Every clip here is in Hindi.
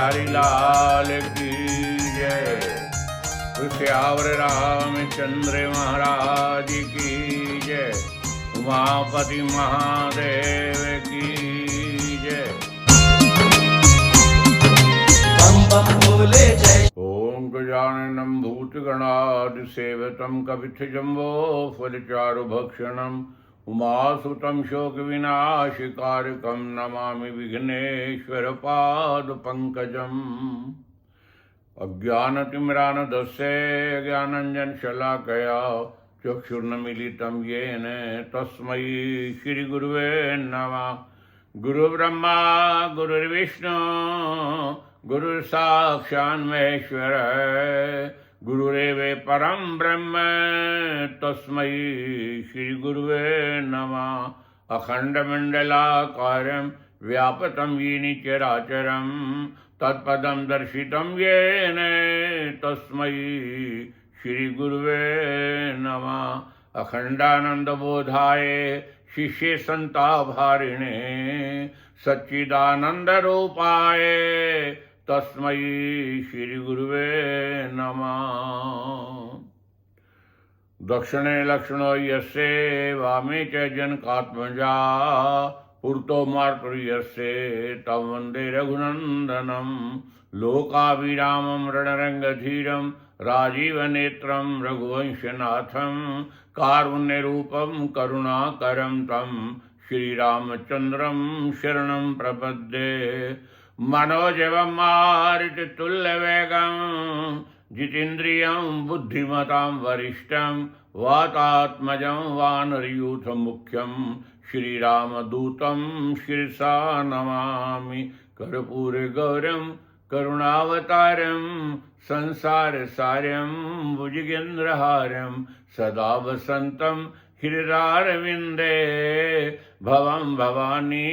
बिहारी लाल की जय। श्यावर रामचंद्र महाराज की जय। उमापति महादेव की जय। ओम गजाननं भूतगणाधिसेवितं कपित्थजम्बो फलचारुभक्षणं उमासुतं शोकविनाशकारकं नमामि विघ्नेश्वरपादपङ्कजम्। अज्ञानतिमिरान्धस्य ज्ञानाञ्जनशलाकया चक्षुर्न्मीलितं येन तस्मै श्रीगुरुवे नमः। गुरुब्रह्मा गुरुर्विष्णु गुरुसाक्षात् महेश्वर गुरुरेव परं ब्रह्म तस्मै श्रीगुरुवे नमः। अखण्डमण्डलाकारं व्याप्तं येन चराचरं तत्पदं दर्शितं येन तस्मै श्रीगुरुवे नमः। अखण्डानन्दबोधाय शिष्ये सन्तापहारिणे सच्चिदानन्दरूपाय तस्मै श्रीगुरुवे नमः। दक्षिणे लक्ष्मणो यस्य वामे च जनकात्मजा पुरतो मार्तुर्यस्य तं वन्दे रघुनन्दनं। लोकाभिरामं रणरङ्गधीरं राजीवनेत्रं रघुवंशनाथं कारुण्यरूपं करुणाकरं तं श्रीरामचन्द्रं शरणं प्रपद्ये। मनोजवं मारुततुल्यवेगं जितेन्द्रियं बुद्धिमतां वरिष्ठं वातात्मजं वानरयूथमुख्यं श्रीरामदूतं शिरसा नमामि। कर्पूरगौरं करुणावतारं संसारसारं भुजगेन्द्रहारं सदा वसन्तं हृदयारविन्दे भवं भवानी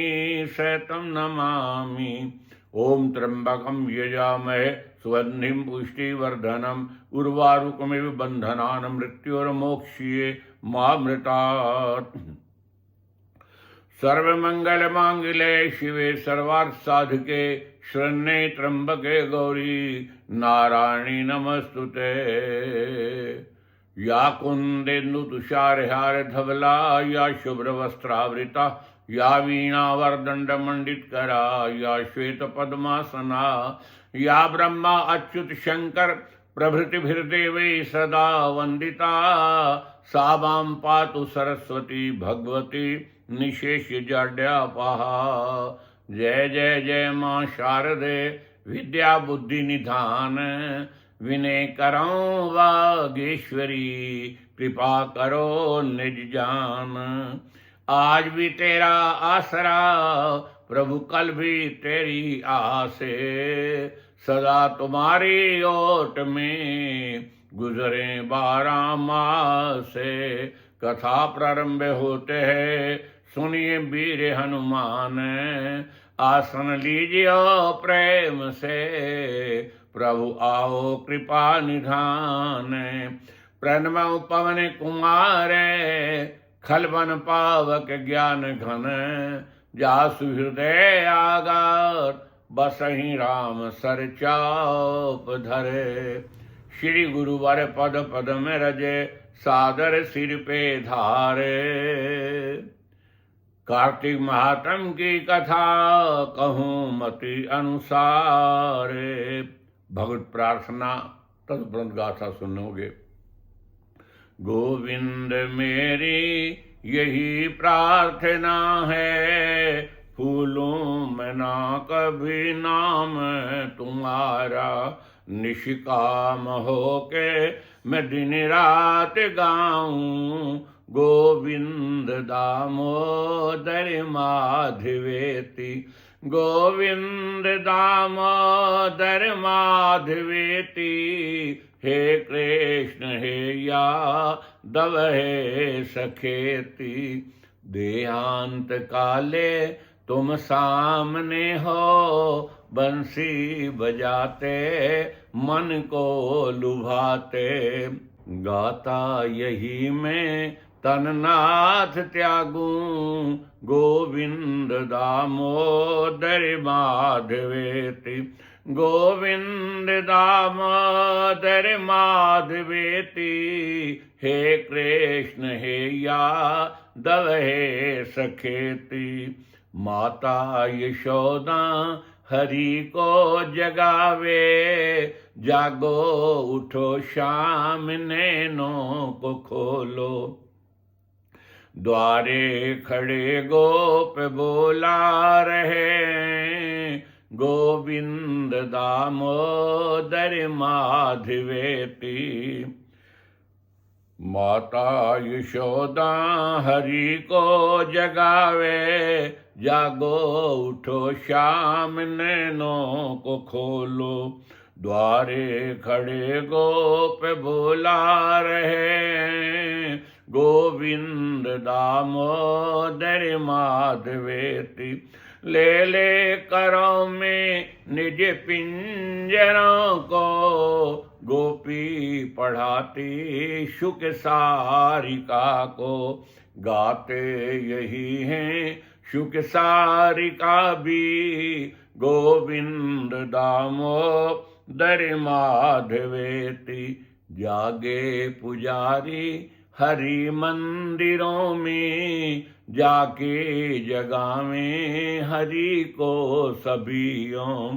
सहितं नमामि। ओम त्र्यंबकं यजामहे सुगन्धिं पुष्टिवर्धनम् उर्वारुकमिव बन्धनान् मृत्योर्मोक्ष्ये मामृतात्। सर्वमंगलमांगल्ये शिवे सर्वार्थसाधके शरण्ये त्र्यंबके गौरी नारायणी नमस्तुते। या कुन्देन्दुतुषारहार धवला या शुभ्रवस्त्रावृता या वीणावरदण्डमण्डितकरा या श्वेतपद्मासना या ब्रह्मा अच्युत शंकर प्रभृतिभिर्देवैः सदा वन्दिता सा मां पातु सरस्वती भगवती निशेषजाड्यापहा। जय जय जय मां शारदे विद्या बुद्धि निधान विनय करो वागेश्वरी कृपा करो निज जान। आज भी तेरा आसरा प्रभु कल भी तेरी आसे सदा तुम्हारी ओट में गुजरे 12 मासे। कथा प्रारंभ होते हैं सुनिए वीर हनुमान आसन लीजिए प्रेम से प्रभु आओ कृपा निधान। प्रणमौ पवन कुमार खलबन पावक ज्ञान घन जासु हृदय आगार बसहि राम सर चाप धरे। श्री गुरुवर पद पद में रजे सादर सिर पे धारे। कार्तिक महात्म की कथा कहूँ मति अनुसार। भगवत प्रार्थना तदुपरांत गाथा सुनोगे। गोविंद मेरी यही प्रार्थना है फूलों में ना कभी नाम तुम्हारा निष्काम हो के मैं दिन रात गाऊं। गोविंद दामोदर माधवेति गोविंद दामोदर माधवेति हे कृष्ण हे यादव हे सखेति। देहांत काले तुम सामने हो बंसी बजाते मन को लुभाते। गाता यही मैं तननाथ त्यागूं गोविंद दामोदर माधवेति। गोविंद दामोदर माधवेति, हे कृष्ण हे यादव हे सखेति। माता यशोदा हरि को जगावे, जागो उठो श्याम नैनों को खोलो। द्वारे खड़े गोप बोला रहे, गोविंद दामोदर माधवेति। माता यशोदा हरि को जगावे, जागो उठो श्याम नैनों को खोलो। द्वारे खड़े गोप बोला रहे, गोविंद दामोदर माधवेति। ले ले करों में निज पिंजरों को, गोपी पढ़ाती शुक सारिका को। गाते यही हैं शुक सारिका भी, गोविंद दामोदर माधवेति। जागे पुजारी हरि मंदिरों में, जाके जगावें हरि को सभियों।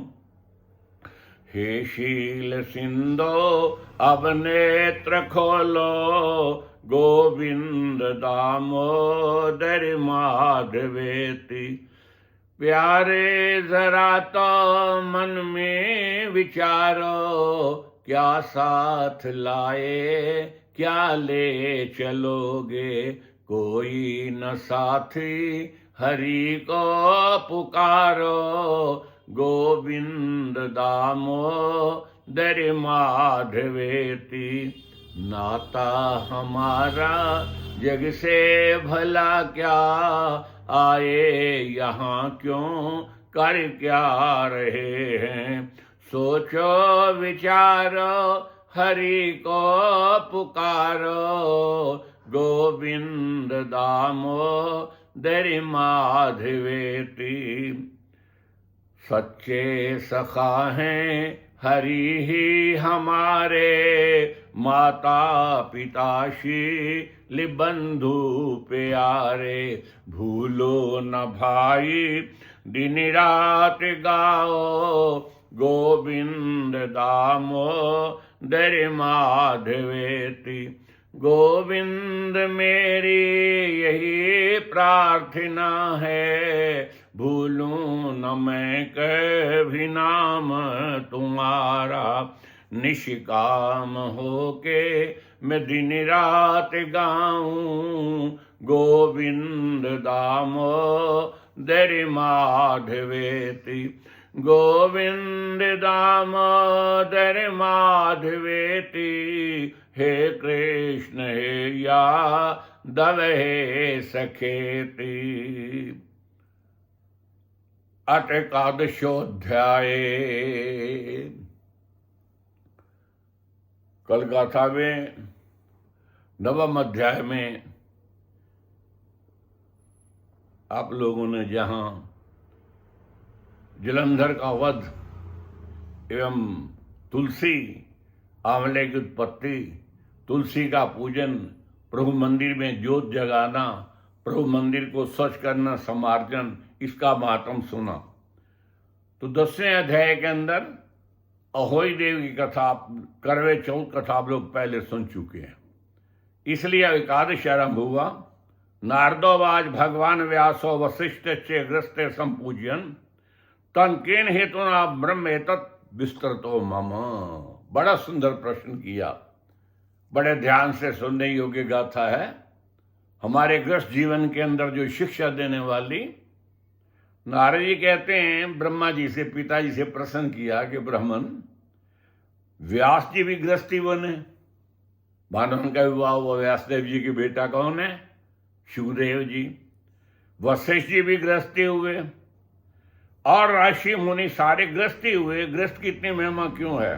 हे शील सिंधो अब नेत्र खोलो, गोविंद दामोदर माधवेति। प्यारे जरा तो मन में विचारो, क्या साथ लाए क्या ले चलोगे। कोई न साथी हरि को पुकारो, गोविंद दामोदर माधवेति। नाता हमारा जग से भला क्या, आए यहाँ क्यों कर क्या रहे हैं। सोचो विचारो हरि को पुकारो, गोविंद दामोदर माधवेति। सच्चे सखा हैं हरि ही हमारे, माता पिता शील बंधु प्यारे। भूलो न भाई दिन रात गाओ, गोविंद दामोदर माधवेति। गोविंद मेरी यही प्रार्थना है, भूलूं न मैं कभी नाम तुम्हारा। निष्काम होके मैं दिन रात गाऊं, गोविंद दामोदर माधवेति। गोविंद दामोदर माधवेति, हे कृष्ण हे यादव हे सखेति। अथ एकादशोऽध्याय। कल गाथा में नवम अध्याय में आप लोगों ने जहां जलंधर का वध एवं तुलसी आंवले की उत्पत्ति, तुलसी का पूजन, प्रभु मंदिर में ज्योत जगाना, प्रभु मंदिर को स्वच्छ करना, समार्जन, इसका महात्म सुना। तो 10वें अध्याय के अंदर अहोई देव की कथा, करवे चौथ कथा आप लोग पहले सुन चुके हैं, इसलिए एकादश आरंभ हुआ। नारदोवाच भगवान व्यासो वशिष्ठ चे ग्रस्ते संपूजन, तन केन हेतुना ब्रह्म एतत् विस्तृतो मम। बड़ा सुंदर प्रश्न किया, बड़े ध्यान से सुनने योग्य गाथा है। हमारे गृहस्थ जीवन के अंदर जो शिक्षा देने वाली। नारद जी कहते हैं ब्रह्मा जी से, पिताजी से प्रश्न किया कि ब्राह्मण, व्यास जी भी गृहस्थी बने, मानव का विवाह हुआ, व्यासदेव जी के बेटा कौन है? शुकदेव जी। वशिष्ठ जी भी गृहस्थी हुए और ऋषि मुनि सारे गृहस्थी हुए। गृहस्थ की इतनी महिमा क्यों है?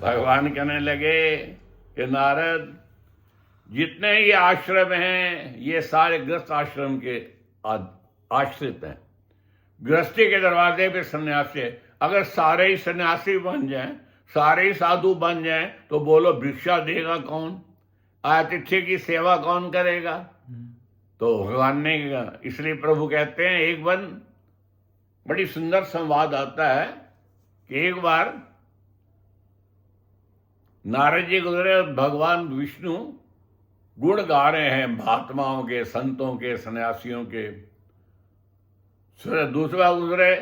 भगवान कहने लगे कि नारद, जितने ये आश्रम हैं ये सारे गृहस्थ आश्रम के आश्रित हैं। गृहस्थी के दरवाजे पे सन्यास से अगर सारे ही सन्यासी बन जाएं, सारे ही साधु बन जाएं, तो बोलो भिक्षा देगा कौन? आतिथ्य की सेवा कौन करेगा? तो भगवान ने, इसलिए प्रभु कहते हैं, एक बार बड़ी सुंदर संवाद आता है कि एक बार नारद जी गुजरे, भगवान विष्णु गुण गा रहे हैं महात्माओं के, संतों के, सन्यासियों के। दूसरा गुजरे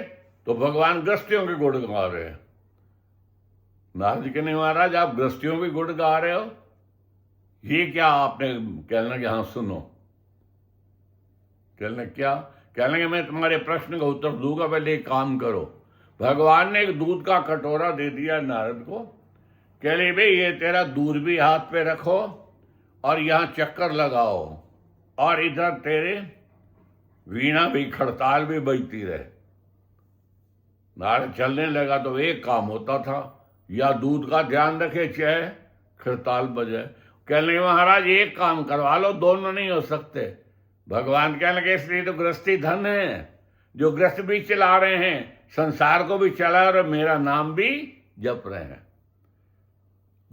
तो भगवान गृहस्थियों के गुण गा रहे हैं। नारद जी कहने, महाराज आप गृहस्थियों के गुण गा रहे हो, ये क्या? आपने कहना कि हाँ सुनो। कहने क्या? कहने मैं तुम्हारे प्रश्न का उत्तर दूंगा, पहले एक काम करो। भगवान ने एक दूध का कटोरा दे दिया नारद को। कह ले भाई ये तेरा दूध भी हाथ पे रखो और यहां चक्कर लगाओ, और इधर तेरे वीणा भी, खड़ताल भी बजती रहे। नारद चलने लगा तो एक काम होता था, या दूध का ध्यान रखे चाहे खड़ताल बजे। कहने महाराज एक काम करवा लो, दोनों नहीं हो सकते। भगवान कहने लगे इसलिए तो गृहस्थी धन है, जो गृहस्थ भी चला रहे हैं, संसार को भी चला और मेरा नाम भी जप रहे हैं।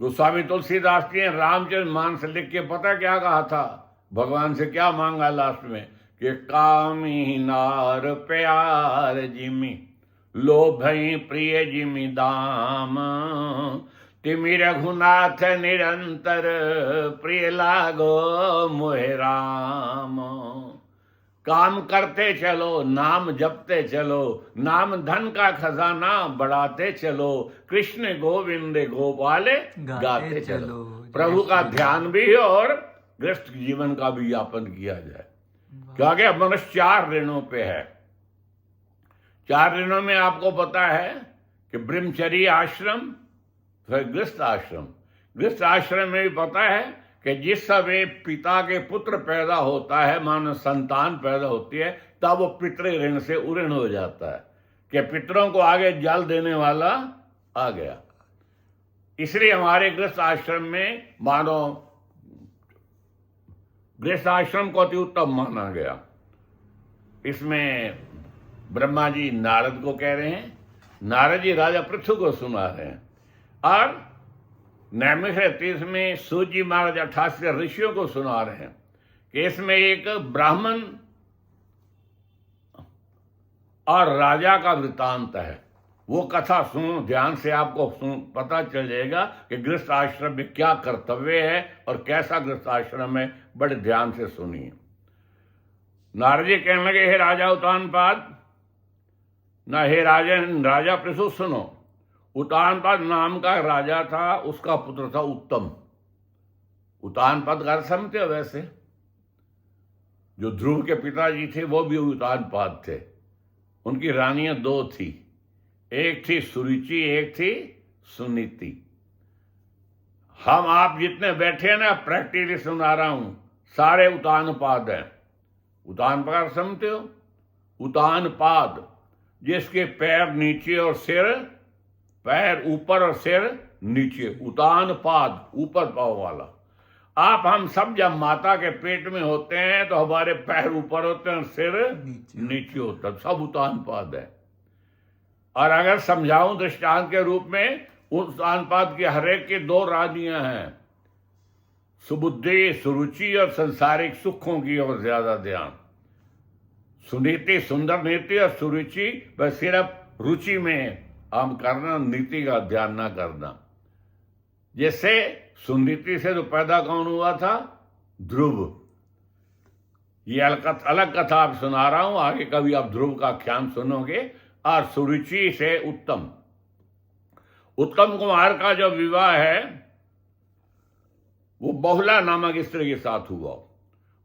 गोस्वामी तुलसीदास जी ने रामचरित मानस लिख के पता क्या कहा था? भगवान से क्या मांगा लास्ट में? कि कामी नार प्यार जिमी, लोभई प्रिय जिमी दाम, तिमि रघुनाथ निरंतर, प्रिय लागो मोहे राम। काम करते चलो, नाम जपते चलो, नाम धन का खजाना बढ़ाते चलो, कृष्ण गोविंद गोपाल गाते चलो। प्रभु का ध्यान भी और गृहस्थ जीवन का भी यापन किया जाए। क्योंकि मनुष्य 4 ऋणों पे है। 4 ऋणों में आपको पता है कि ब्रह्मचर्य आश्रम, फिर गृहस्थ आश्रम। गृहस्थ आश्रम में भी पता है कि जिस समय पिता के पुत्र पैदा होता है, मानो संतान पैदा होती है, तब वो पितृ ऋण से उऋण हो जाता है कि पितरों को आगे जल देने वाला आ गया। इसलिए हमारे गृहस्थ आश्रम में, मानो गृहस्थ आश्रम को अति उत्तम माना गया। इसमें ब्रह्मा जी नारद को कह रहे हैं, नारद जी राजा पृथु को सुना रहे हैं, और नैमिष 30 में सूत जी महाराज 88 ऋषियों को सुना रहे हैं कि इसमें एक ब्राह्मण और राजा का वृतांत है। वो कथा सुनो ध्यान से, आपको पता चल जाएगा कि गृहस्थ आश्रम में क्या कर्तव्य है और कैसा गृहस्थ आश्रम है। बड़े ध्यान से सुनिए। नारद जी कहने लगे, हे राजा उतानपाद, ना हे राजा पृथु सुनो। उतानपाद नाम का राजा था, उसका पुत्र था उत्तम। उतानपाद का समझते हो? वैसे जो ध्रुव के पिताजी थे वो भी उतानपाद थे। उनकी रानियां 2 थी, एक थी सुरुचि, एक थी सुनीति। हम आप जितने बैठे हैं ना, प्रैक्टिकली सुना रहा हूं, सारे उतानपाद हैं। उतानपाद समझते हो? उतानपाद जिसके पैर नीचे और सिर, पैर ऊपर और सिर नीचे, उतानपाद ऊपर पाँव वाला। आप हम सब जब माता के पेट में होते हैं तो हमारे पैर ऊपर होते हैं और सिर नीचे होता है, सब उतानपाद है। और अगर समझाऊं दृष्टांत के रूप में, उस उतानपाद के हरेक की 2 रानियां हैं, सुबुद्धि, सुरुचि और संसारिक सुखों की ओर ज्यादा ध्यान। सुनीति, सुंदर नीति, और सुरुचि बस सिर्फ रुचि में हम करना, नीति का ध्यान ना करना। जैसे सुनीति से तो पैदा कौन हुआ था? ध्रुव। ये अलग कथा आप सुना रहा हूं, आगे कभी आप ध्रुव का ख्याल सुनोगे। और सुरुचि से उत्तम। उत्तम कुमार का जो विवाह है वो बहुला नामक स्त्री के साथ हुआ।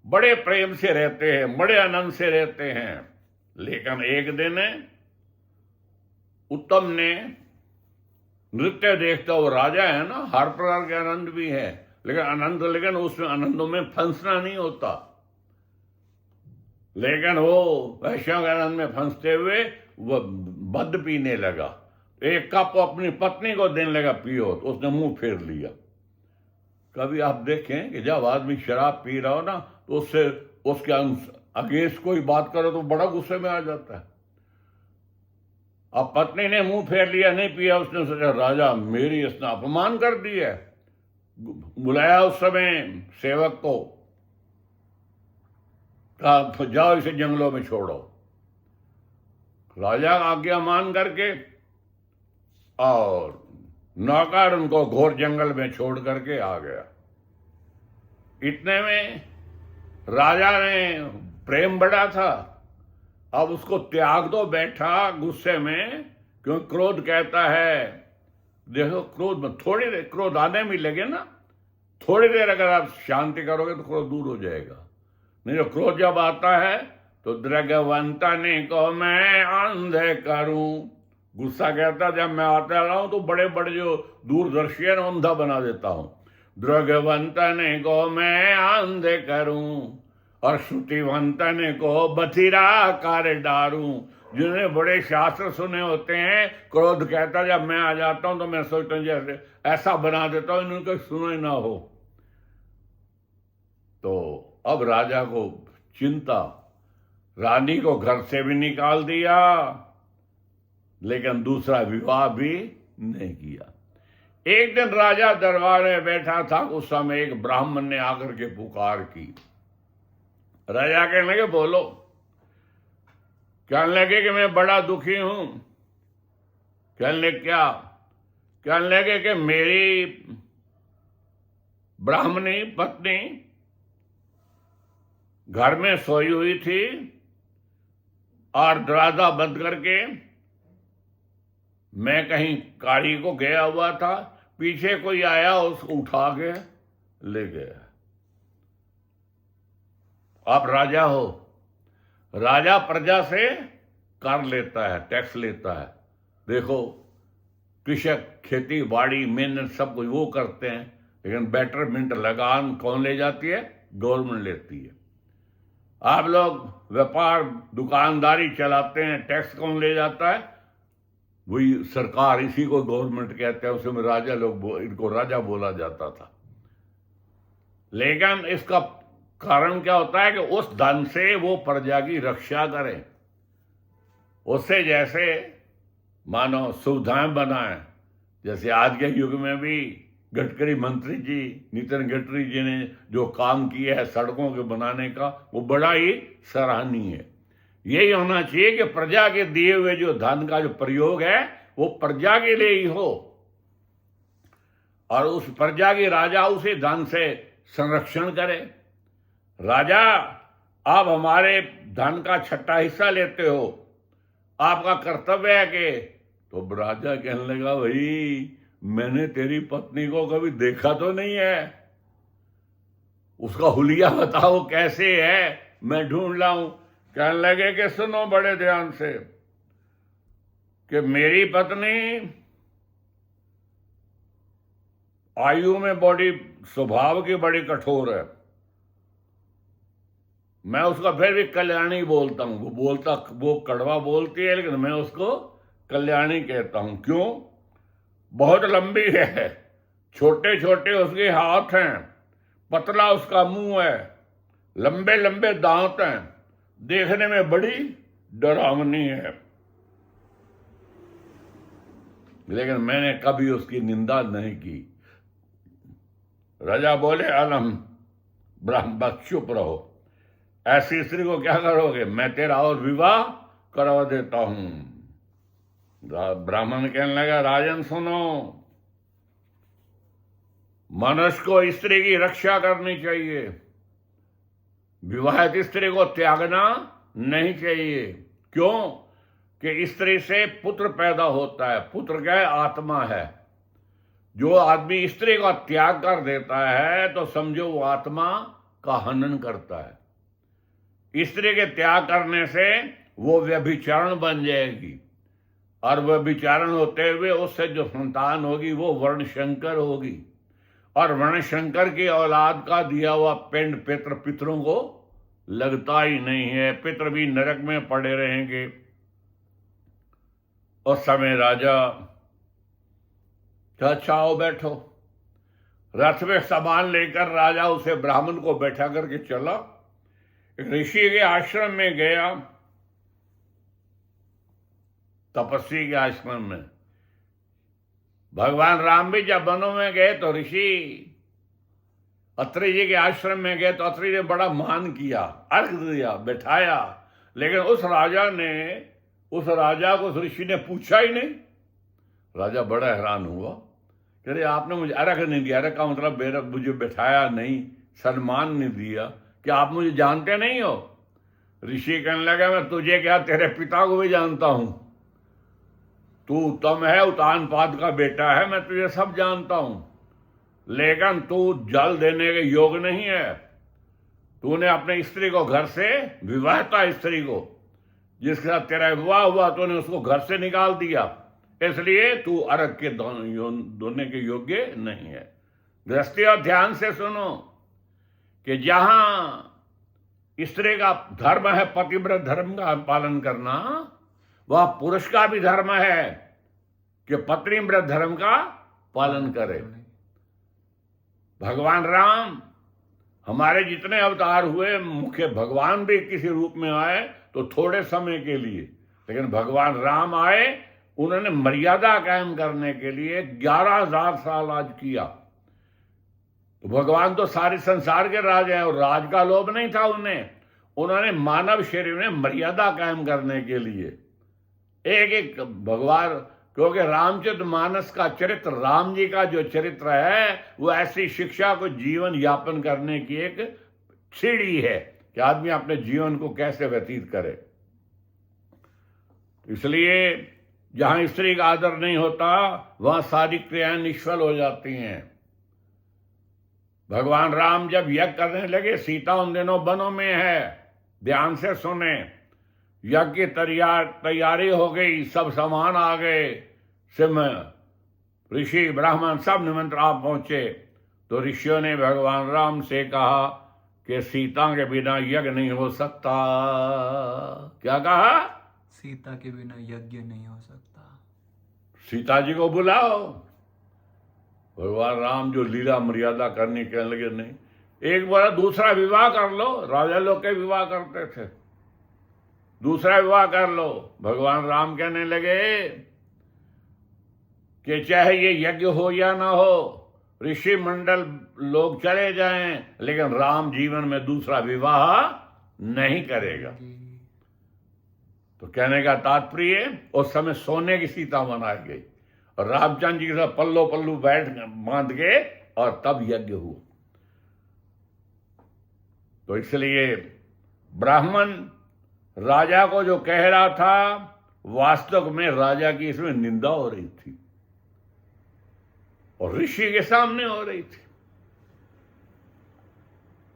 बड़े प्रेम से रहते हैं, बड़े आनंद से रहते हैं। लेकिन एक दिन उत्तम ने नृत्य देखता, वो राजा है ना, हर प्रकार के आनंद भी है, लेकिन उसमें आनंदों में फंसना नहीं होता। लेकिन वो वैश्यों के आनंद में फंसते हुए वो मद पीने लगा। एक कप अपनी पत्नी को देने लगा, पियो, तो उसने मुंह फेर लिया। कभी आप देखें कि जब आदमी शराब पी रहा हो ना, तो उससे उसके अगेंस्ट कोई बात करो तो बड़ा गुस्से में आ जाता है। अब पत्नी ने मुंह फेर लिया, नहीं पिया। उसने सोचा राजा मेरी इसने अपमान कर दिया है। बुलाया उस समय सेवक को, कहा जाओ इसे जंगलों में छोड़ो। राजा आज्ञा मान करके और नौकर उनको घोर जंगल में छोड़ करके आ गया। इतने में राजा ने प्रेम बढ़ा था, अब उसको त्याग दो बैठा गुस्से में, क्योंकि क्रोध कहता है, देखो क्रोध में थोड़ी देर, क्रोध आने में लगे ना, थोड़ी देर अगर आप शांति करोगे तो क्रोध दूर हो जाएगा। नहीं तो क्रोध जब आता है तो द्रगवंतने को मैं अंधे करूं, गुस्सा कहता जब मैं आता रहा हूं तो बड़े बड़े जो दूरदर्शी है अंधा बना देता हूं। द्रगवंतने को मैं अंधे करूं और श्रुतिवंतने को बथिरा कर डारूं। जिन्हें बड़े शास्त्र सुने होते हैं, क्रोध कहता जब मैं आ जाता हूं तो मैं सोचता हूं जैसे ऐसा बना देता हूं इन्होंने सुना ही ना हो। तो अब राजा को चिंता, रानी को घर से भी निकाल दिया, लेकिन दूसरा विवाह भी नहीं किया। एक दिन राजा दरबार में बैठा था, उस समय एक ब्राह्मण ने आकर के पुकार की। राजा कहने लगे बोलो। कहने लगे कि मैं बड़ा दुखी हूं। कहने लगे क्या? कहने लगे कि मेरी ब्राह्मणी पत्नी घर में सोई हुई थी और दरवाजा बंद करके मैं कहीं गाड़ी को गया हुआ था, पीछे कोई आया उसको उठा के ले गया। आप राजा हो, राजा प्रजा से कर लेता है, टैक्स लेता है। देखो कृषक खेती बाड़ी मेहनत सब कुछ वो करते हैं, लेकिन बेटरमेंट लगान कौन ले जाती है? गवर्नमेंट लेती है। आप लोग व्यापार दुकानदारी चलाते हैं, टैक्स कौन ले जाता है? वही सरकार, इसी को गवर्नमेंट कहते हैं। उसमें राजा लोग, इनको राजा बोला जाता था। लेकिन इसका कारण क्या होता है कि उस धन से वो प्रजा की रक्षा करें, उससे जैसे मानो सुविधाएं बनाएं। जैसे आज के युग में भी गडकरी मंत्री जी, नितिन गडकरी जी ने जो काम किया है सड़कों के बनाने का, वो बड़ा ही सराहनीय है। यही होना चाहिए कि प्रजा के दिए हुए जो धन का जो प्रयोग है वो प्रजा के लिए ही हो, और उस प्रजा की राजा उसी धन से संरक्षण करे। राजा आप हमारे धन का छठा हिस्सा लेते हो, आपका कर्तव्य है कि, तो राजा कहने लगा भाई मैंने तेरी पत्नी को कभी देखा तो नहीं है, उसका हुलिया बताओ कैसे है, मैं ढूंढ लाऊं। कहने लगे कि सुनो बड़े ध्यान से कि मेरी पत्नी आयु में बड़ी, स्वभाव की बड़ी कठोर है। मैं उसका फिर भी कल्याणी बोलता हूं। वो कड़वा बोलती है, लेकिन मैं उसको कल्याणी कहता हूं। क्यों? बहुत लंबी है, छोटे छोटे उसके हाथ हैं, पतला उसका मुंह है, लंबे लंबे दांत हैं, देखने में बड़ी डरावनी है। लेकिन मैंने कभी उसकी निंदा नहीं की। राजा बोले अलम ब्रह्म, चुप रहो, ऐसी स्त्री को क्या करोगे? मैं तेरा और विवाह करवा देता हूं। ब्राह्मण कहने लगा राजन सुनो, मनुष्य को स्त्री की रक्षा करनी चाहिए, विवाहित स्त्री को त्यागना नहीं चाहिए। क्यों? कि स्त्री से पुत्र पैदा होता है। पुत्र क्या है? आत्मा है। जो आदमी स्त्री का त्याग कर देता है तो समझो वो आत्मा का हनन करता है। स्त्री के त्याग करने से वो व्यभिचारण बन जाएगी, और व्यभिचारण होते हुए उससे जो संतान होगी वो वर्णशंकर होगी, और वर्णशंकर की औलाद का दिया हुआ पिंड पितरों को लगता ही नहीं है, पितर भी नरक में पड़े रहेंगे। उस समय राजा अच्छा आओ बैठो, रथ में सामान लेकर राजा उसे ब्राह्मण को बैठा करके चला, ऋषि के आश्रम में गया। तपस्वी के आश्रम में। भगवान राम भी जब वनों में गए तो ऋषि अत्रि जी के आश्रम में गए तो अत्रि ने बड़ा मान किया, अर्घ दिया, बैठाया, लेकिन उस राजा को उस ऋषि ने पूछा ही नहीं। राजा बड़ा हैरान हुआ, कह रहे आपने मुझे अर्घ नहीं दिया। अर्घ का मतलब मेरा मुझे बैठाया नहीं, सम्मान नहीं दिया, क्या आप मुझे जानते नहीं हो? ऋषि कहने लगा मैं तुझे क्या, तेरे पिता को भी जानता हूं। तू उत्तम है, उतानपाद का बेटा है, मैं तुझे सब जानता हूं, लेकिन तू जल देने के योग नहीं है। तूने अपने स्त्री को घर से, विवाहिता स्त्री को जिसके साथ तेरा विवाह हुआ, तूने उसको घर से निकाल दिया, इसलिए तू अर्घ के दोने के योग्य नहीं है। गृहस्थी ध्यान से सुनो कि जहां स्त्री का धर्म है पतिव्रत धर्म का पालन करना, वह पुरुष का भी धर्म है कि पत्नीव्रत धर्म का पालन करे। भगवान राम, हमारे जितने अवतार हुए, मुख्य भगवान भी किसी रूप में आए तो थोड़े समय के लिए, लेकिन भगवान राम आए, उन्होंने मर्यादा कायम करने के लिए 11,000 साल आज किया। तो भगवान तो सारे संसार के राज हैं और राज का लोभ नहीं था उन्होंने मानव शरीर में मर्यादा कायम करने के लिए एक एक भगवान, क्योंकि रामचरित मानस का चरित्र, राम जी का जो चरित्र है, वो ऐसी शिक्षा को जीवन यापन करने की एक सीढ़ी है कि आदमी अपने जीवन को कैसे व्यतीत करे। इसलिए जहां स्त्री का आदर नहीं होता, वहां सारी क्रियाएं निष्फल हो जाती हैं। भगवान राम जब यज्ञ करने लगे, सीता उन दिनों वनों में है, ध्यान से सुने। यज्ञ की तैयारी हो गई, सब सामान आ गए, सिंह, ऋषि, ब्राह्मण सब निमंत्रण पहुंचे। तो ऋषियों ने भगवान राम से कहा कि सीता के बिना यज्ञ नहीं हो सकता। क्या कहा? सीता के बिना यज्ञ नहीं हो सकता। सीता जी को बुलाओ। भगवान राम जो लीला मर्यादा करने के लगे, नहीं, एक बार दूसरा विवाह कर लो, राजा लोग के विवाह करते थे, दूसरा विवाह कर लो। भगवान राम कहने लगे कि चाहे ये यज्ञ हो या ना हो, ऋषि मंडल लोग चले जाएं, लेकिन राम जीवन में दूसरा विवाह नहीं करेगा। तो कहने का तात्पर्य, उस समय सोने की सीता बनाई गई और रामचंद्र जी के साथ पल्लो पल्लू बैठ बांध के, और तब यज्ञ हुआ। तो इसलिए ब्राह्मण राजा को जो कह रहा था, वास्तव में राजा की इसमें निंदा हो रही थी और ऋषि के सामने हो रही थी।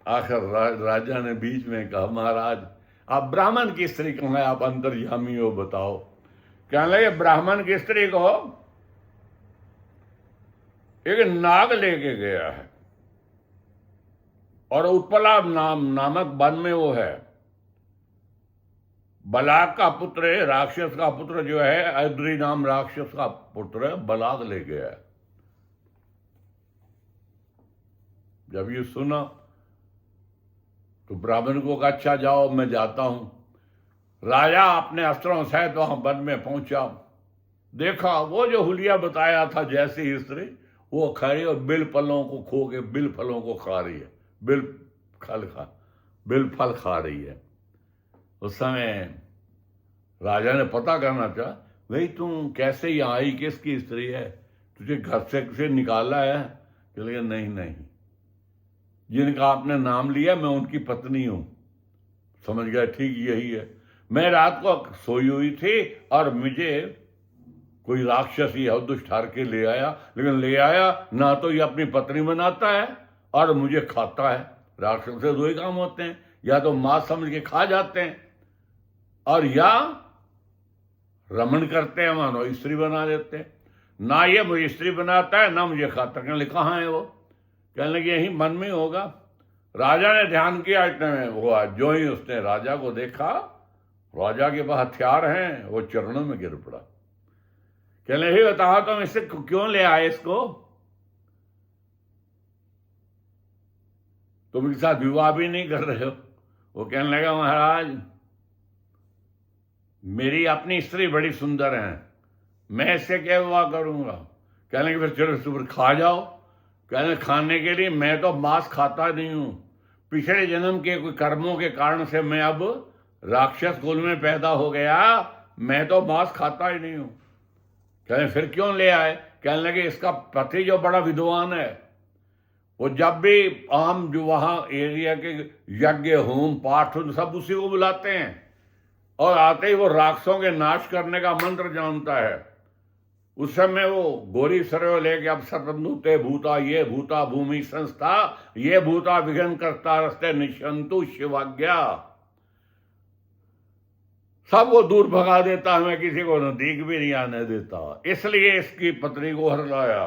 आखिर राजा ने बीच में कहा, महाराज आप ब्राह्मण की स्त्री कहां है, आप अंतर्यामी हो, बताओ। कहने लगे ब्राह्मण की स्त्री को एक नाग लेके गया है और उत्पला नामक वन में वो है। बलाक का पुत्र है, राक्षस का पुत्र जो है, अद्री नाम राक्षस का पुत्र है, बलाक ले गया है। जब ये सुना तो ब्राह्मण को कहा, अच्छा जाओ, मैं जाता हूं। राजा अपने अस्त्रों सहित वहां वन में पहुंचा, देखा वो जो हुलिया बताया था जैसी स्त्री, वो खा रही और बिल फलों को खो के बिल फलों को खा रही है, बिल फल खा रही है। उस समय राजा ने पता करना चाहा, भाई तुम कैसे यहाँ आई, किसकी स्त्री है, तुझे घर से किसे निकाला है? लेकिन नहीं, जिनका आपने नाम लिया मैं उनकी पत्नी हूं। समझ गया, ठीक यही है। मैं रात को सोई हुई थी और मुझे कोई राक्षस या दुष्ट हार के ले आया, लेकिन ले आया ना तो ये अपनी पत्नी बनाता है और मुझे खाता है। राक्षस से दो ही काम होते हैं, या तो मां समझ के खा जाते हैं और या रमण करते हैं, मानो स्त्री बना देते हैं। ना ये मुझे स्त्री बनाता है, ना मुझे खाता। कहने लगे कहाँ है वो? कहने लगे यही मन में होगा। राजा ने ध्यान किया, इतने में वो जो ही उसने राजा को देखा, राजा के पास हथियार हैं, वो चरणों में गिर पड़ा। कहने लगे बताओ तुम इससे क्यों ले आए इसको? तुम इसके साथ विवाह भी नहीं कर रहे हो। वो कहने लगा महाराज मेरी अपनी स्त्री बड़ी सुंदर है, मैं इससे क्या विवाह करूंगा। कहने कि फिर चलो सुबह खा जाओ। कहने खाने के लिए मैं तो मांस खाता नहीं हूं, पिछले जन्म के कोई कर्मों के कारण से मैं अब राक्षस कुल में पैदा हो गया, मैं तो मांस खाता ही नहीं हूं। कहने फिर क्यों ले आए। कहने लगे इसका पति जो बड़ा विद्वान है, वो जब भी आम जो वहां एरिया के यज्ञ होम पाठ होम सब उसी को बुलाते हैं, और आते ही वो राक्षसों के नाश करने का मंत्र जानता है। उस समय वो गोरी सरयो लेके अब सर्वनुते भूता ये भूता भूमि संस्था ये भूता विघ्न करता रस्ते निशंतु शिवाज्ञा, सब वो दूर भगा देता, हमें किसी को नजदीक भी नहीं आने देता। इसलिए इसकी पत्नी को हर लाया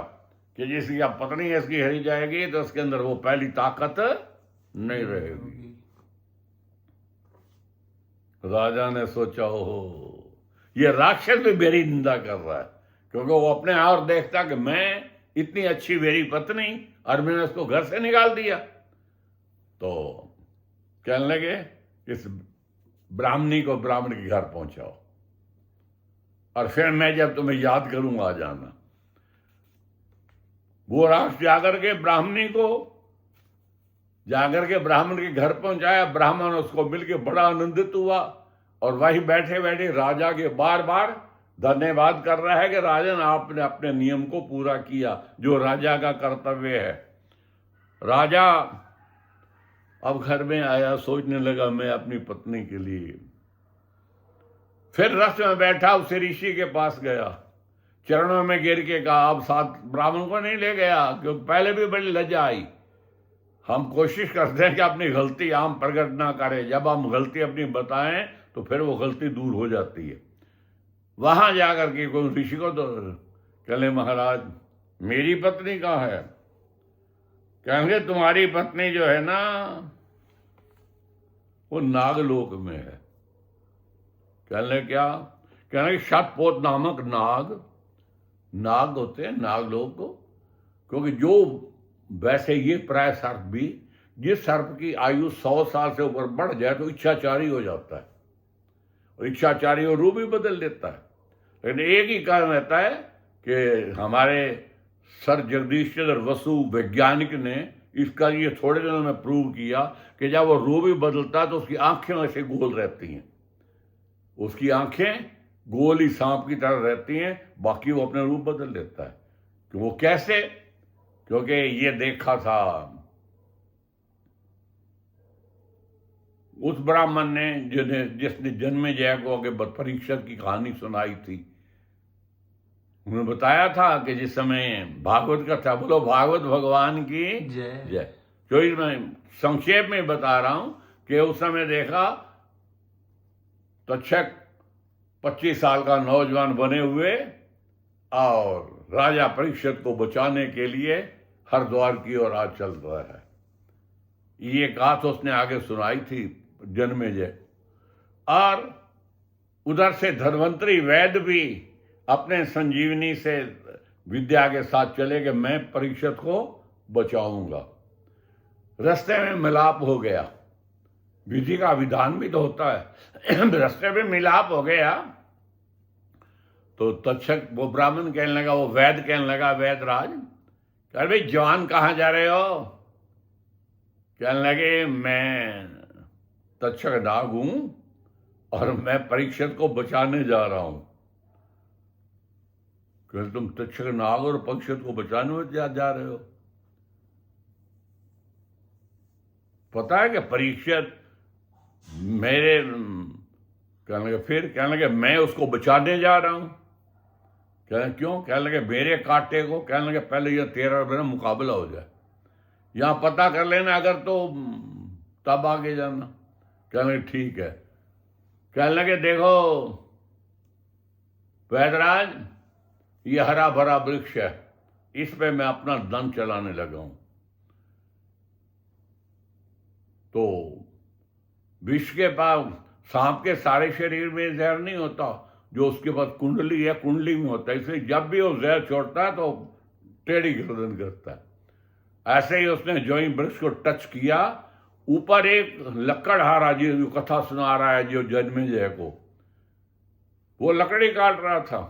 कि जिसकी अब पत्नी इसकी हरी जाएगी तो उसके अंदर वो पहली ताकत नहीं रहेगी। राजा ने सोचा हो ये राक्षस भी मेरी निंदा कर रहा है, क्योंकि वो अपने आप देखता कि मैं इतनी अच्छी मेरी पत्नी और मैंने उसको घर से निकाल दिया। तो कहने लगे इस ब्राह्मणी को ब्राह्मण के घर पहुंचाओ, और फिर मैं जब तुम्हें याद करूंगा आ जाना। वो राष्ट्र जाकर के ब्राह्मण के घर पहुंचाया। ब्राह्मण उसको मिलकर बड़ा आनंदित हुआ, और वही बैठे बैठे राजा के बार बार धन्यवाद कर रहा है कि राजन आपने अपने नियम को पूरा किया, जो राजा का कर्तव्य है। राजा अब घर में आया, सोचने लगा मैं अपनी पत्नी के लिए। फिर रथ में बैठा उसे ऋषि के पास गया, चरणों में गिर के कहा, अब साथ ब्राह्मण को नहीं ले गया क्योंकि पहले भी बड़ी लज्जा आई। हम कोशिश करते हैं कि अपनी गलती हम प्रकट ना करें, जब हम गलती अपनी बताएं तो फिर वो गलती दूर हो जाती है। वहां जाकर के कोई ऋषि को तो कहले महाराज मेरी पत्नी कहाँ है। कहेंगे तुम्हारी पत्नी जो है ना वो नागलोक में है। कहने क्या। कहने शतपोत नामक नाग होते हैं नागलोक को, क्योंकि जो वैसे ये प्राय सर्प भी, जिस सर्प की आयु 100 साल से ऊपर बढ़ जाए तो इच्छाचारी हो जाता है, और इच्छाचारी और रूप भी बदल देता है। लेकिन एक ही कारण रहता है कि हमारे सर जगदीश चंद्र वसु वैज्ञानिक ने इसका ये थोड़े दिनों में प्रूव किया कि जब वो रूप भी बदलता है तो उसकी आंखें ऐसे गोल रहती हैं, उसकी आंखें गोल ही सांप की तरह रहती हैं, बाकी वो अपने रूप बदल देता है। कि वो कैसे, क्योंकि ये देखा था उस ब्राह्मण ने जिसने जन्मेजय को आगे परीक्षित की कहानी सुनाई थी। उन्होंने बताया था कि जिस समय भागवत कथा, बोलो भागवत भगवान की जय। जो मैं संक्षेप में बता रहा हूं कि उस समय देखा तक्षक 25 साल का नौजवान बने हुए और राजा परीक्षित को बचाने के लिए हरिद्वार की ओर आज चल रहा है। ये बात उसने आगे सुनाई थी जन्मेजय। और उधर से धन्वंतरी वैद्य भी अपने संजीवनी से विद्या के साथ चले कि मैं परीक्षित को बचाऊंगा। रास्ते में मिलाप हो गया, विधि का विधान भी तो होता है। रास्ते में मिलाप हो गया तो तक्षक वो ब्राह्मण कहने लगा, वो वैद्य कहने लगा, वैद्यराज कह भाई जवान कहाँ जा रहे हो। कहने लगे मैं तक्षक नाग हूं और मैं परीक्षित को बचाने जा रहा हूं। कहते तुम तक्षक नाग और परीक्षित को बचाने में जा रहे हो। पता है कि परीक्षित मेरे, कहने लगे फिर, कहने लगे मैं उसको बचाने जा रहा हूं। कहने क्यों। कहने लगे मेरे कांटे को, कहने लगे पहले ये तेरा मेरा मुकाबला हो जाए, यहां पता कर लेना अगर तो तब आगे जाना। कहने लगे ठीक है। कहने लगे देखो वैद्यराज ये हरा भरा वृक्ष है, इस पे मैं अपना दम चलाने लगा हूं। तो विष के पास सांप के सारे शरीर में जहर नहीं होता, जो उसके पास कुंडली है कुंडली में होता है, इसलिए जब भी वो जहर छोड़ता है तो टेढ़ी गर्दन करता है। ऐसे ही उसने जो ही वृक्ष को टच किया, ऊपर एक लकड़हारा जी जो कथा सुना रहा है जो जन्मेजय को, वो लकड़ी काट रहा था,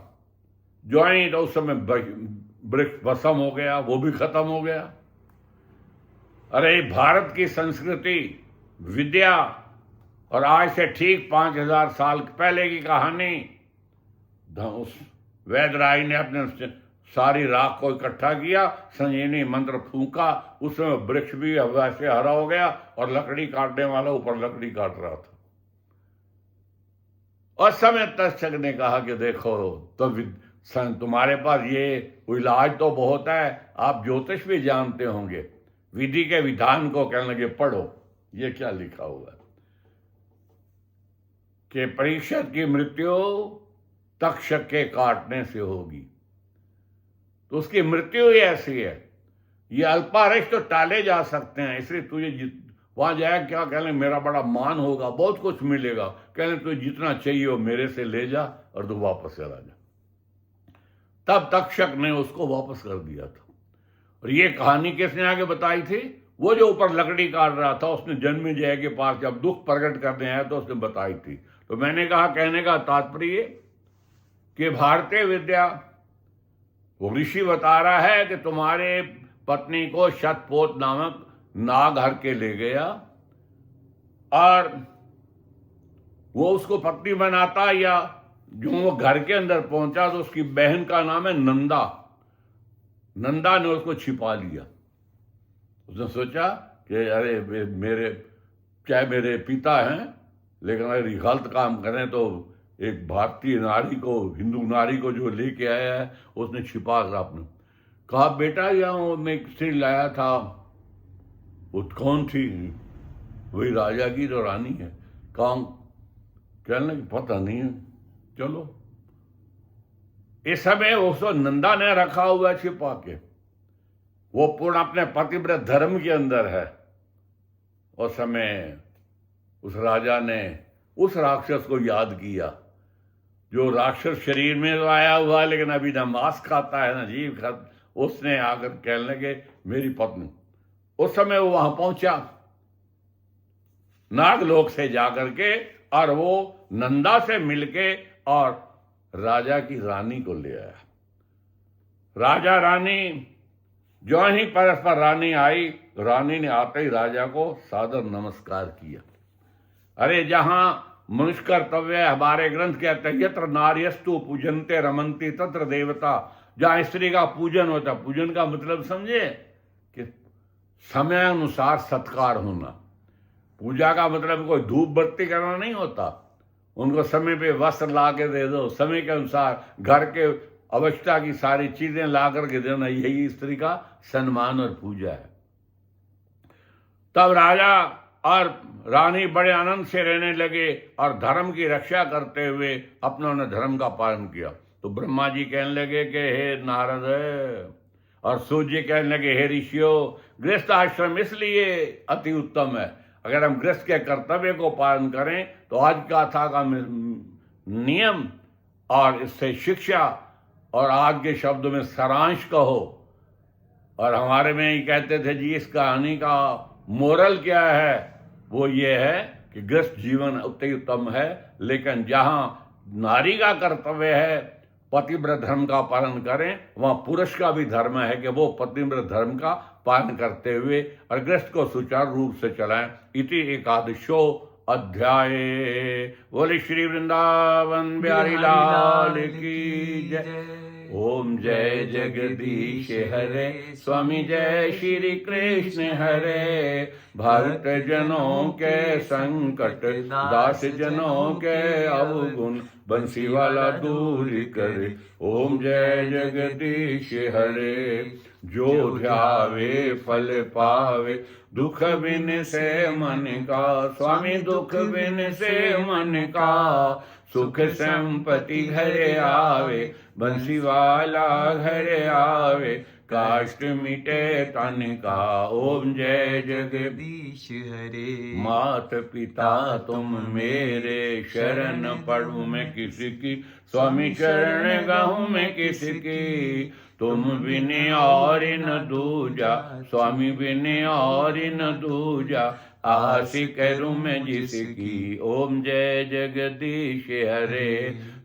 ज्वाइंट, उस समय वृक्ष भस्म हो गया, वो भी खत्म हो गया। अरे भारत की संस्कृति, विद्या और आज से ठीक 5000 साल पहले की कहानी। उस वैदराई ने अपने सारी राख को इकट्ठा किया, संजीवनी मंत्र फूंका, उसमें वृक्ष भी वैसे हरा हो गया और लकड़ी काटने वाला ऊपर लकड़ी काट रहा था। और समय तक्षक ने कहा कि देखो, तो तुम्हारे पास ये इलाज तो बहुत है, आप ज्योतिष भी जानते होंगे। विधि के विधान को कहने लगे, पढ़ो ये क्या लिखा हुआ है कि परीक्षित की मृत्यु तक्षक के काटने से होगी। तो उसकी मृत्यु ही ऐसी है। ये अल्पारक्ष तो टाले जा सकते हैं, इसलिए तुझे वहां जाए क्या कहने, मेरा बड़ा मान होगा, बहुत कुछ मिलेगा, कहने तुझे जितना चाहिए वो मेरे से ले जा और तू वापस चला जा। तब तक्षक ने उसको वापस कर दिया था। और ये कहानी किसने आगे बताई थी? वो जो ऊपर लकड़ी काट रहा था, उसने जन्मेजय के पास जब दुख प्रकट करने आया तो उसने बताई थी। तो मैंने कहा, कहने का तात्पर्य कि भारतीय विद्या, वो ऋषि बता रहा है कि तुम्हारे पत्नी को शतपोत नामक नाग हर के ले गया और वो उसको पत्नी बनाता, या जो वो घर के अंदर पहुंचा तो उसकी बहन का नाम है नंदा। नंदा ने उसको छिपा लिया। उसने सोचा कि अरे मेरे चाहे मेरे पिता हैं, लेकिन अगर गलत काम करें तो एक भारतीय नारी को, हिंदू नारी को जो लेके आया है, उसने छिपा कर आपने कहा, बेटा यहाँ मैं एक स्त्री लाया था, वो कौन थी? वही राजा की तो रानी है। कौन? कहने की पता नहीं है, चलो। इस समय उसको नंदा ने रखा हुआ छिपा के, वो पूर्ण अपने पतिव्रत धर्म के अंदर है। उस समय उस राजा ने उस राक्षस को याद किया, जो राक्षस शरीर में तो आया हुआ लेकिन अभी न मांस खाता है न जीव खाता। उसने आकर कहने लगे, मेरी पत्नी। उस समय वो वहां पहुंचा नागलोक से जाकर के, और वो नंदा से मिलके और राजा की रानी को ले आया। राजा रानी जो ही परस्पर रानी आई, रानी ने आते ही राजा को सादर नमस्कार किया। अरे जहां मनुष्य कर्तव्य, हमारे ग्रंथ कहते हैं, यत्र नार्यस्तु पूजनते रमन्ति तत्र देवता। जहां स्त्री का पूजन होता, पूजन का मतलब समझे कि समय अनुसार सत्कार होना। पूजा का मतलब कोई धूप बत्ती करना नहीं होता, उनको समय पे वस्त्र ला के दे दो, समय के अनुसार घर के आवश्यकता की सारी चीजें ला करके देना, यही स्त्री का सम्मान और पूजा है। तब राजा और रानी बड़े आनंद से रहने लगे और धर्म की रक्षा करते हुए अपनों ने धर्म का पालन किया। तो ब्रह्मा जी कहने लगे कि हे नारद, और सूर्य कहने लगे, हे ऋषियों, गृहस्थ आश्रम इसलिए अति उत्तम है। अगर हम गृहस्थ के कर्तव्य को पालन करें तो आज गाथा का नियम और इससे शिक्षा, और आज के शब्दों में सारांश कहो। और हमारे में ही कहते थे जी, इस कहानी का मोरल क्या है? वो ये है कि गृहस्थ जीवन अति उत्तम है, लेकिन जहां नारी का कर्तव्य है पतिव्रत धर्म का पालन करें, वहां पुरुष का भी धर्म है कि वो पतिव्रत धर्म का पालन करते हुए और गृहस्थ को सुचारू रूप से चलाएं। इति एकादशो अध्याय। बोले श्री वृंदावन बिहारी लाल की जय। ओम जय जगदीश हरे, स्वामी जय श्री कृष्ण हरे। भक्त जनों के संकट, दास जनों के अवगुण, बंसी वाला दूर करे। ओम जय जगदीश हरे। जो ध्यावे फल पावे, दुख बिन से मन का। स्वामी दुख बिन से मन का, सुख संपत्ति घर आवे। बंसी वाला घर आवे, काष्ट मिटे तन का। ओम जय जगदीश हरे। मात पिता तुम मेरे, शरण पढ़ूं मैं किसकी। स्वामी शरण गहूं मैं किसकी। तुम बिन और न दूजा, स्वामी बिन और न दूजा। आस करूं मैं जिसकी। ओम जय जगदीश हरे,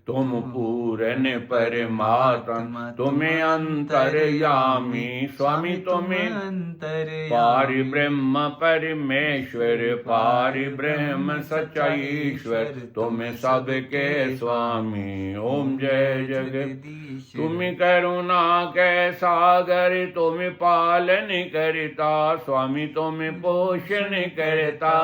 तुम पूरन परमात्म, तुम्हें अंतर्यामी स्वामी, तुम्हें पारि ब्रह्म परमेश्वर, पारि ब्रह्म सच्चा ईश्वर, तुम सबके स्वामी। ओम जय जगदीश, तुम करुणा के सागर, तुम पालन करता स्वामी, तुम पोषण करता।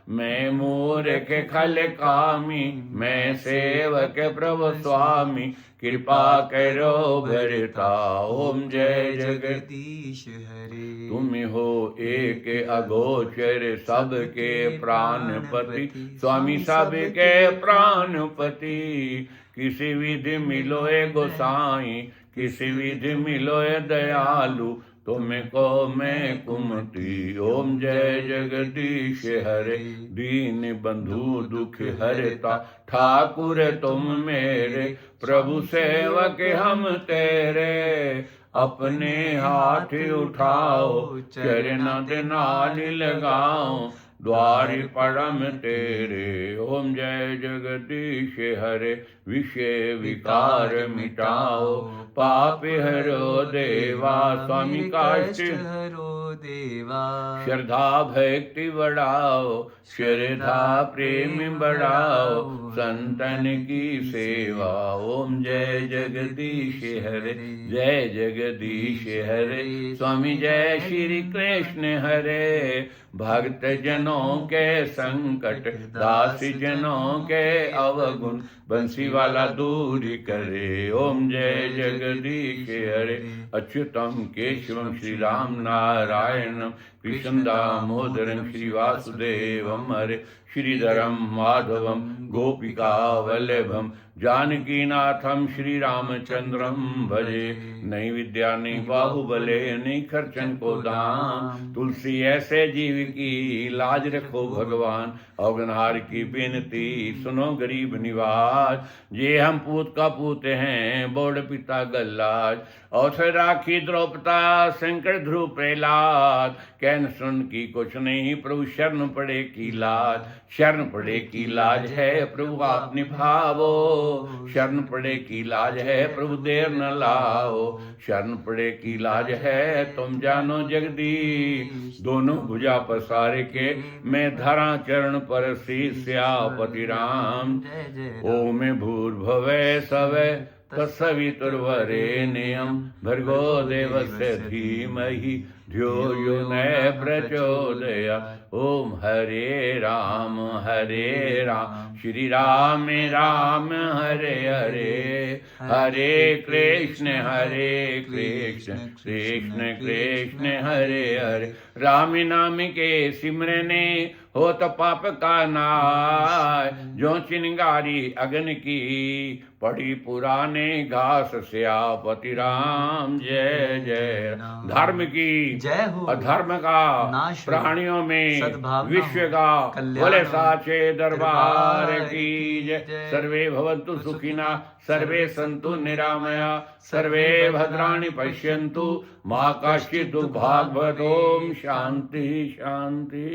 मैं मूर्ख खल कामी, मैं सेवक प्रभु स्वामी, कृपा करो भरता। ओम जय जगदीश हरे, तुम हो एक अगोचर, सबके प्राणपति स्वामी, सबके प्राणपति। किसी विधि मिलोए गोसाई, किसी विधि मिलोए दयालु, तुमको मैं कुमति। ओम जय जगदीश हरे, दीन बंधु दुख हरता, ठाकुर तुम मेरे, प्रभु सेवक हम तेरे। अपने हाथ उठाओ, चरण नाल लगाओ, द्वारि परम तेरे। ओम जय जगदीश हरे, विषय विकार मिटाओ, पाप हरो देवा स्वामी, काष्ट हरो देवा। श्रद्धा भक्ति बढ़ाओ, श्रद्धा प्रेम बढ़ाओ, संतन की सेवा। ओम जय जगदीश हरे, जय जगदीश हरे, स्वामी जय श्री कृष्ण हरे। भक्त जनों के संकट, दास जनों के अवगुण, बंसी वाला दूर करे। ओम जय जगदीश हरे, अच्युतम केशवम श्री राम नारायणम, कृष्ण दामोदरम श्री वासुदेवम हरे, श्रीधरम माधवम गोपिका वल्लभम, जानकी नाथम श्री रामचंद्रम भजे। नहीं विद्या नहीं बाहुबले, नहीं खर्चन को दान, तुलसी ऐसे जीव की लाज रखो भगवान। अवगनहार की बेनती सुनो गरीब निवाज, जे हम पूत का पूत हैं बोड़ पिता गल्लाज। अवसर राखी द्रौपदा संकट ध्रुव प्रहलाद, कहन सुन की कुछ नहीं प्रभु शरण पड़े की लाज। शरण पड़े की लाज है प्रभु आप निभावो, शरण पड़े की लाज है प्रभु देर न लाओ। शरण पड़े की लाज है तुम जानो जगदीश, दोनों भुजा पसार के मैं धरा चरण पर शीर्ष्यापति राम। ओम भूर्भुवः स्वः तत्सवितुर्वरेण्यं, भर्गो देवस्य धीमहि धियो यो न प्रचोदयात्। ओम हरे राम श्री राम राम हरे हरे, हरे कृष्ण कृष्ण कृष्ण हरे हरे। राम नाम के सिमरने हो तो पाप का नाश, जो चिंगारी अग्नि की पड़ी पुराने घास श्यापति राम। जय जय। धर्म की जय हो, अधर्म का नाश हो, प्राणियों में सद्भावना विश्व हो, का कल्याण बोले हो, साचे दरबार दरबार की जय। जय। सर्वे भवन्तु सुखिना, सर्वे सन्तु निरामया, सर्वे भद्राणि पश्यन्तु, मा कश्चित् दुर्भाग्यवत्। ओम शांति शांति।